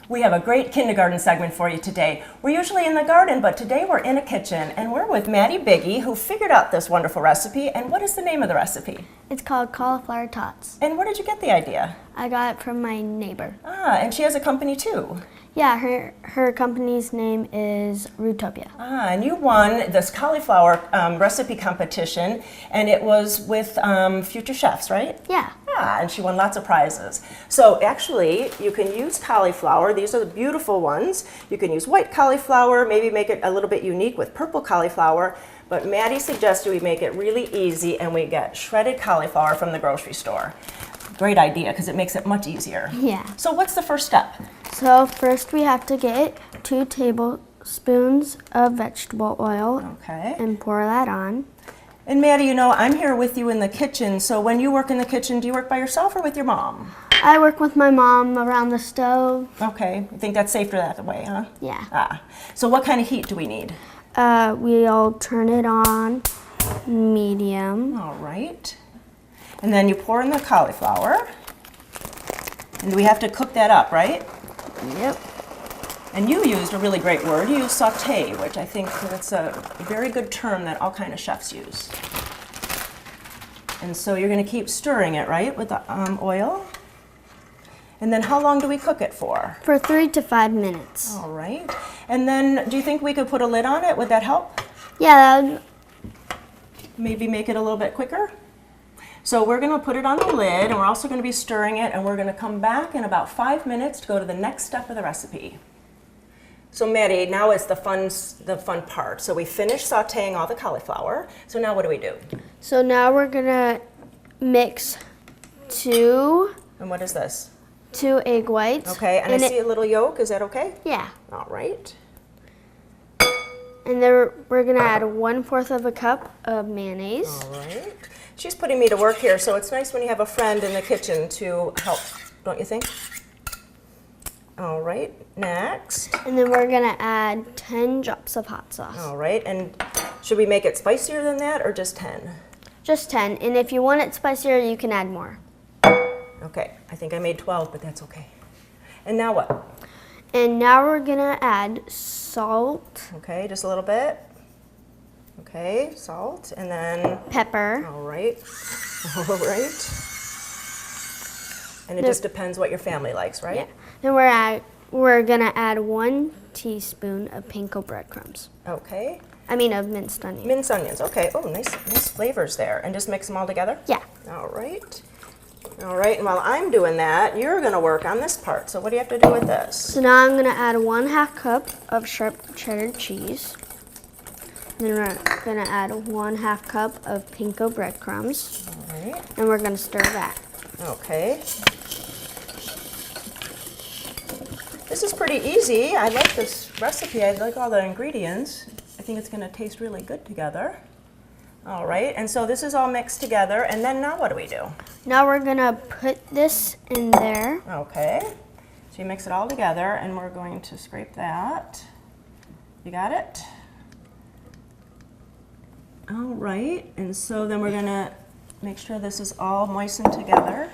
We have a great kindergarten segment for you today. We're usually in the garden, but today we're in a kitchen, and we're with Madi Biggie, who figured out this wonderful recipe. And what is the name of the recipe? It's called Cauliflower Tots. And where did you get the idea? I got it from my neighbor. Ah, and she has a company too. Yeah, her company's name is Rootopia. Ah, and you won this cauliflower recipe competition, and it was with future chefs, right? Yeah. Ah, and she won lots of prizes. So actually, you can use cauliflower. These are the beautiful ones. You can use white cauliflower, maybe make it a little bit unique with purple cauliflower. But Maddie suggested we make it really easy, and we get shredded cauliflower from the grocery store. Great idea, because it makes it much easier. Yeah. So what's the first step? So first we have to get 2 tablespoons of vegetable oil. Okay. And pour that on. And Maddie, you know, I'm here with you in the kitchen, so when you work in the kitchen, do you work by yourself or with your mom? I work with my mom around the stove. Okay, I think that's safer that way, huh? Yeah. Ah, so what kind of heat do we need? We'll turn it on medium. All right. And then you pour in the cauliflower. And we have to cook that up, right? Yep. And you used a really great word. You used saute, which I think that's a very good term that all kind of chefs use. And so you're going to keep stirring it, right, with the oil? And then how long do we cook it for? For 3 to 5 minutes. All right. And then do you think we could put a lid on it? Would that help? Yeah, that would... Maybe make it a little bit quicker? So we're going to put it on the lid, and we're also going to be stirring it, and we're going to come back in about 5 minutes to go to the next step of the recipe. So Maddie, now is the fun part. So we finished sauteing all the cauliflower. So now what do we do? So now we're going to mix 2... And what is this? 2 egg whites. Okay, and I see a little yolk. Is that okay? Yeah. All right. And then we're going to add 1/4 of a cup of mayonnaise. All right. She's putting me to work here, so it's nice when you have a friend in the kitchen to help, don't you think? All right, next. And then we're going to add 10 drops of hot sauce. All right, and should we make it spicier than that or just 10? Just 10, and if you want it spicier, you can add more. Okay, I think I made 12, but that's okay. And now what? And now we're going to add salt. Okay, just a little bit. Okay, salt, and then... Pepper. All right. All right. And it just depends what your family likes, right? Yeah. Then we're going to add 1 teaspoon of panko breadcrumbs. Okay. I mean of minced onions. Minced onions, okay. Oh, nice flavors there. And just mix them all together? Yeah. All right. All right, and while I'm doing that, you're going to work on this part. So what do you have to do with this? So now I'm going to add 1/2 cup of sharp cheddar cheese. Then we're going to add 1/2 cup of panko breadcrumbs. All right. And we're going to stir that. Okay. This is pretty easy. I like this recipe. I like all the ingredients. I think it's going to taste really good together. All right, and so this is all mixed together, and then now what do we do? Now we're going to put this in there. Okay. So you mix it all together, and we're going to scrape that. You got it? All right, and so then we're going to make sure this is all moistened together.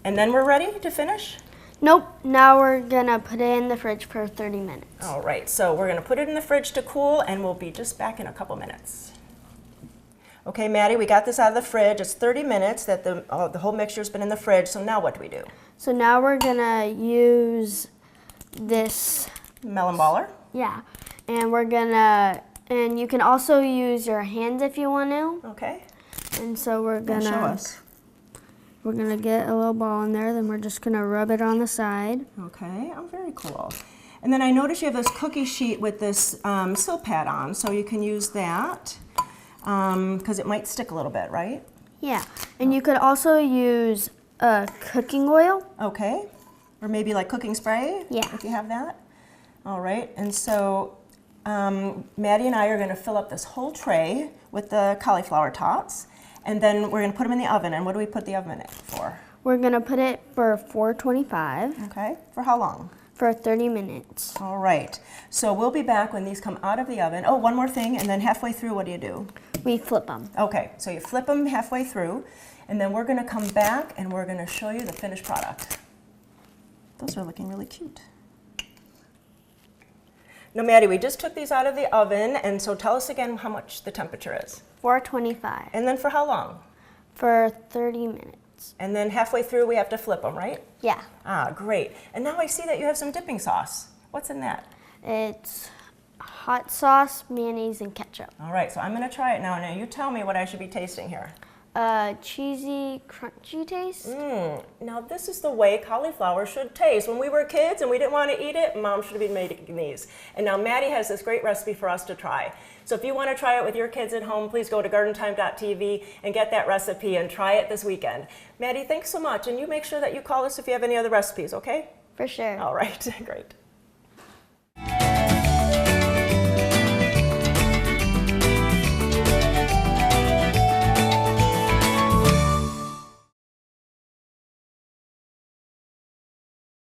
And then we're ready to finish? Nope, now we're gonna put it in the fridge for 30 minutes. All right, so we're gonna put it in the fridge to cool, and we'll be just back in a couple minutes. Okay, Maddie, we got this out of the fridge. It's 30 minutes that the whole mixture's been in the fridge, so now what do we do? So now we're gonna use this melon baller. Yeah, and and you can also use your hands if you want to. Okay. And so we're gonna show us. We're gonna get a little ball in there, then we're just gonna rub it on the side. Okay, oh, very cool. And then I noticed you have this cookie sheet with this silk pad on, so you can use that because it might stick a little bit, right? Yeah, and you could also use cooking oil. Okay, or maybe like cooking spray. Yeah. If you have that. All right, and so Maddie and I are gonna fill up this whole tray with the cauliflower tots. And then we're going to put them in the oven. And what do we put the oven in it for? We're going to put it for 425. Okay. For how long? For 30 minutes. All right. So we'll be back when these come out of the oven. Oh, one more thing. And then halfway through, what do? We flip them. Okay. So you flip them halfway through. And then we're going to come back and we're going to show you the finished product. Those are looking really cute. Now, Maddie, we just took these out of the oven, and so tell us again how much the temperature is. 425 And then for how long? for 30 minutes. And then halfway through, we have to flip them, right? Yeah. Ah, great. And now I see that you have some dipping sauce. What's in that? It's hot sauce, mayonnaise, and ketchup. All right, so I'm going to try it now. Now, you tell me what I should be tasting here. Cheesy, crunchy taste. Now, this is the way cauliflower should taste. When we were kids and we didn't want to eat it, Mom should have been making these. And now Maddie has this great recipe for us to try. So if you want to try it with your kids at home, please go to gardentime.tv and get that recipe and try it this weekend. Maddie, thanks so much. And you make sure that you call us if you have any other recipes, okay? For sure. All right, great.